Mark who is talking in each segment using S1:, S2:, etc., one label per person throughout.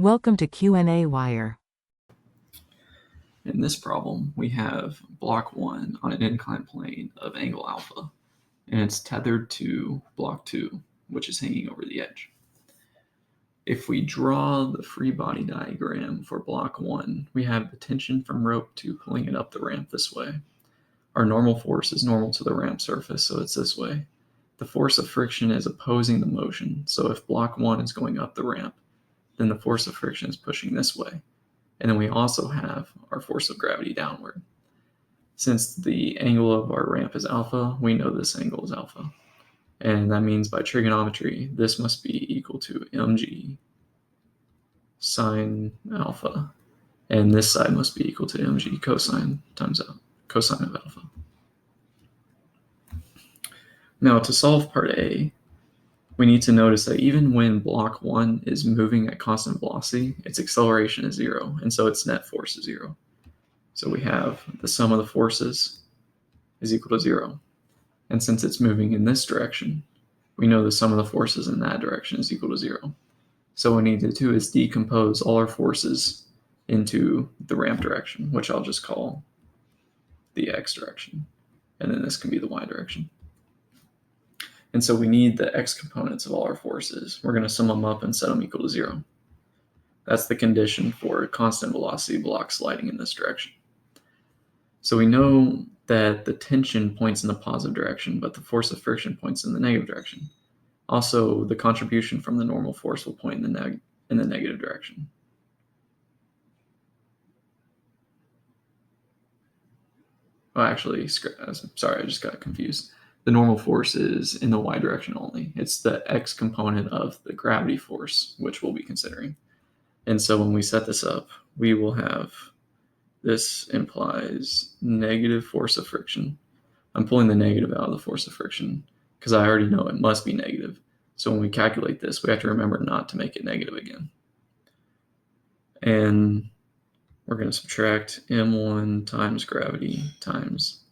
S1: Welcome to qnawire.
S2: In this problem, we have block 1 on an inclined plane of angle alpha, and it's tethered to block 2, which is hanging over the edge. If we draw the free body diagram for block 1, we have the tension from rope 2 pulling it up the ramp this way. Our normal force is normal to the ramp surface, so it's this way. The force of friction is opposing the motion, so if block 1 is going up the ramp, then the force of friction is pushing this way. And then we also have our force of gravity downward. Since the angle of our ramp is alpha, we know this angle is alpha. And that means by trigonometry, this must be equal to mg sine alpha. And this side must be equal to mg cosine times cosine of alpha. Now to solve part A, we need to notice that even when block 1 is moving at constant velocity, its acceleration is 0, and so its net force is 0. So we have the sum of the forces is equal to 0. And since it's moving in this direction, we know the sum of the forces in that direction is equal to 0. So what we need to do is decompose all our forces into the ramp direction, which I'll just call the x direction. And then this can be the y direction. And so we need the x components of all our forces. We're going to sum them up and set them equal to 0. That's the condition for a constant velocity block sliding in this direction. So we know that the tension points in the positive direction, but the force of friction points in the negative direction. Also, the contribution from the normal force will point in the negative direction. Oh, actually, sorry, I just got confused. The normal force is in the y direction only. It's the x component of the gravity force, which we'll be considering. And so when we set this up, we will have, this implies negative force of friction. I'm pulling the negative out of the force of friction because I already know it must be negative. So when we calculate this, we have to remember not to make it negative again. And we're going to subtract m1 times gravity times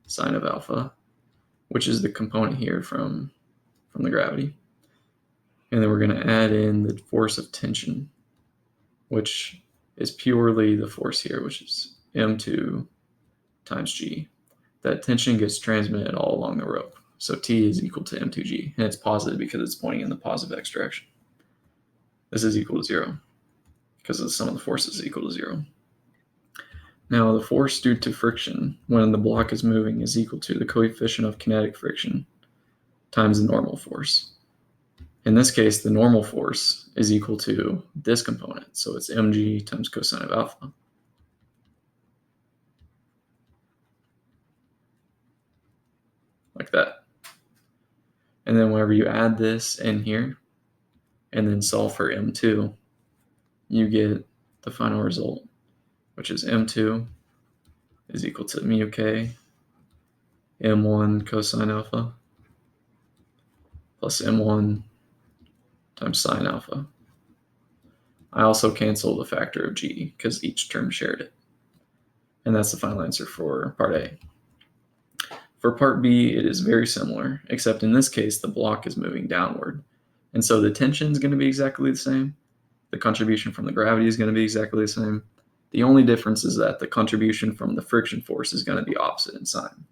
S2: sine of alpha, which is the component here from the gravity. And then we're going to add in the force of tension, which is purely the force here, which is m2 times g. That tension gets transmitted all along the rope. So T is equal to m2g, and it's positive because it's pointing in the positive x direction. This is equal to 0 because the sum of the forces is equal to 0. Now, the force due to friction when the block is moving is equal to the coefficient of kinetic friction times the normal force. In this case, the normal force is equal to this component, so it's mg times cosine of alpha. Like that. And then whenever you add this in here and then solve for m2, you get the final result, which is m2 is equal to mu k m1 cosine alpha plus m1 times sine alpha. I also cancel the factor of g because each term shared it. And that's the final answer for part A. For part B, it is very similar, except in this case, the block is moving downward. And so the tension is going to be exactly the same. The contribution from the gravity is going to be exactly the same. The only difference is that the contribution from the friction force is going to be opposite in sign.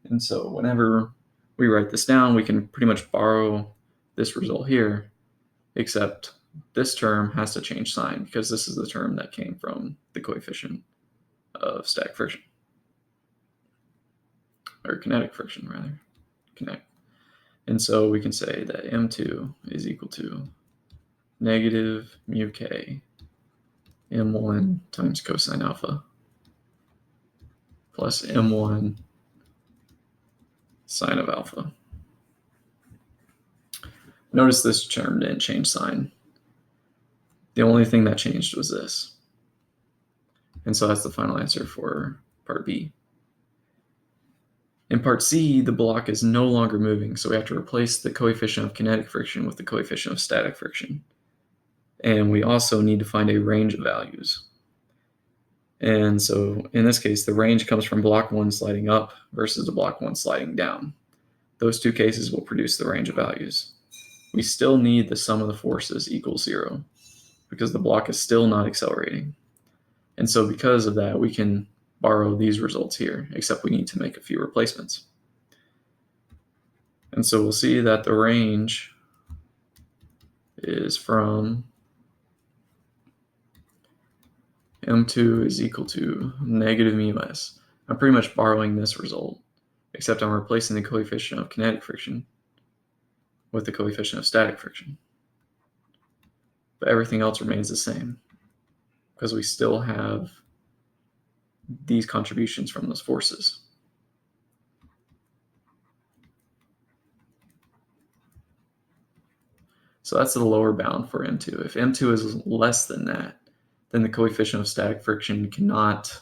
S2: And so whenever we write this down, we can pretty much borrow this result here, except this term has to change sign because this is the term that came from the coefficient of static friction. Or kinetic friction, rather. Kinetic. And so we can say that m2 is equal to negative mu k m1 times cosine alpha plus m1 sine of alpha. Notice this term didn't change sign. The only thing that changed was this. And so that's the final answer for part B. In part C, the block is no longer moving, so we have to replace the coefficient of kinetic friction with the coefficient of static friction. And we also need to find a range of values. And so in this case, the range comes from block 1 sliding up versus the block 1 sliding down. Those two cases will produce the range of values. We still need the sum of the forces equals 0. because the block is still not accelerating. And so because of that, we can borrow these results here, except we need to make a few replacements. And so we'll see that the range is from m2 is equal to negative mu s. I'm pretty much borrowing this result, except I'm replacing the coefficient of kinetic friction with the coefficient of static friction. But everything else remains the same because we still have these contributions from those forces. So that's the lower bound for M2. If M2 is less than that, then the coefficient of static friction cannot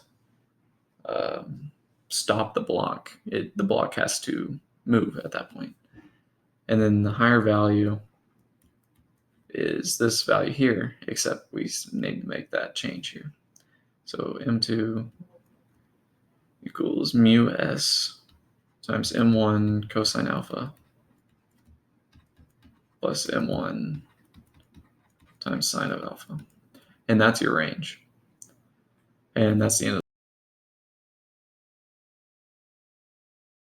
S2: stop the block. The block has to move at that point. And then the higher value is this value here, except we need to make that change here. So M2 equals mu s times m1 cosine alpha plus m1 times sine of alpha. And that's your range. And that's the end of